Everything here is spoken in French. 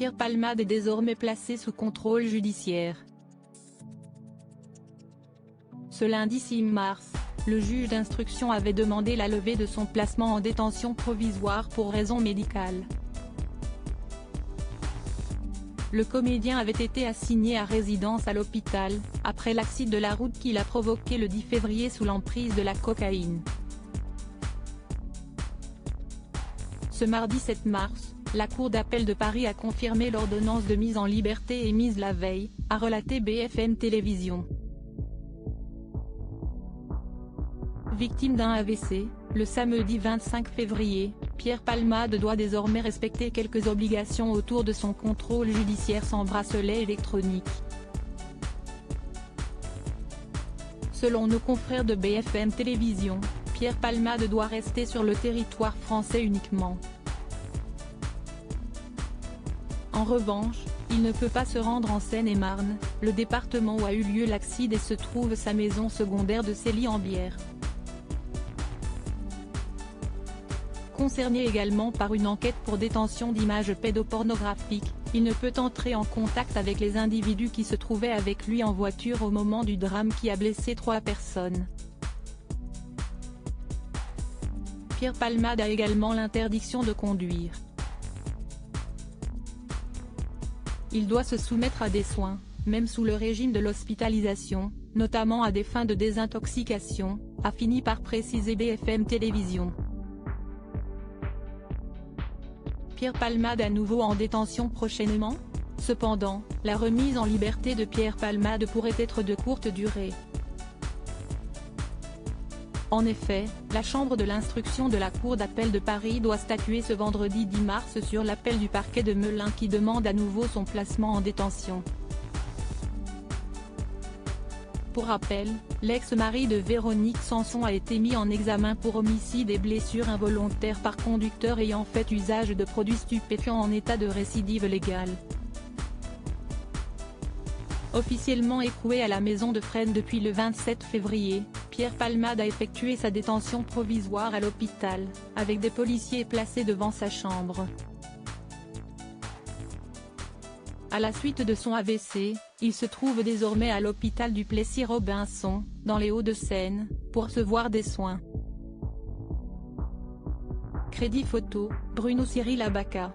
Pierre Palmade est désormais placé sous contrôle judiciaire. Ce lundi 6 mars, le juge d'instruction avait demandé la levée de son placement en détention provisoire pour raison médicale. Le comédien avait été assigné à résidence à l'hôpital, après l'accident de la route qu'il a provoqué le 10 février sous l'emprise de la cocaïne. Ce mardi 7 mars, la Cour d'appel de Paris a confirmé l'ordonnance de mise en liberté émise la veille, a relaté BFM Télévision. Victime d'un AVC, le samedi 25 février, Pierre Palmade doit désormais respecter quelques obligations autour de son contrôle judiciaire sans bracelet électronique. Selon nos confrères de BFM Télévision, Pierre Palmade doit rester sur le territoire français uniquement. En revanche, il ne peut pas se rendre en Seine-et-Marne, le département où a eu lieu l'accident et se trouve sa maison secondaire de Célie-en-Bière. Concerné également par une enquête pour détention d'images pédopornographiques, il ne peut entrer en contact avec les individus qui se trouvaient avec lui en voiture au moment du drame qui a blessé 3 personnes. Pierre Palmade a également l'interdiction de conduire. Il doit se soumettre à des soins, même sous le régime de l'hospitalisation, notamment à des fins de désintoxication, a fini par préciser BFM Télévision. Pierre Palmade à nouveau en détention prochainement? Cependant, la remise en liberté de Pierre Palmade pourrait être de courte durée. En effet, la chambre de l'instruction de la Cour d'appel de Paris doit statuer ce vendredi 10 mars sur l'appel du parquet de Melun qui demande à nouveau son placement en détention. Pour rappel, l'ex-mari de Véronique Sanson a été mis en examen pour homicide et blessures involontaires par conducteur ayant fait usage de produits stupéfiants en état de récidive légale. Officiellement écroué à la maison de Fresnes depuis le 27 février, Pierre Palmade a effectué sa détention provisoire à l'hôpital, avec des policiers placés devant sa chambre. À la suite de son AVC, il se trouve désormais à l'hôpital du Plessis-Robinson, dans les Hauts-de-Seine, pour recevoir des soins. Crédit photo, Bruno Cyril Abaca.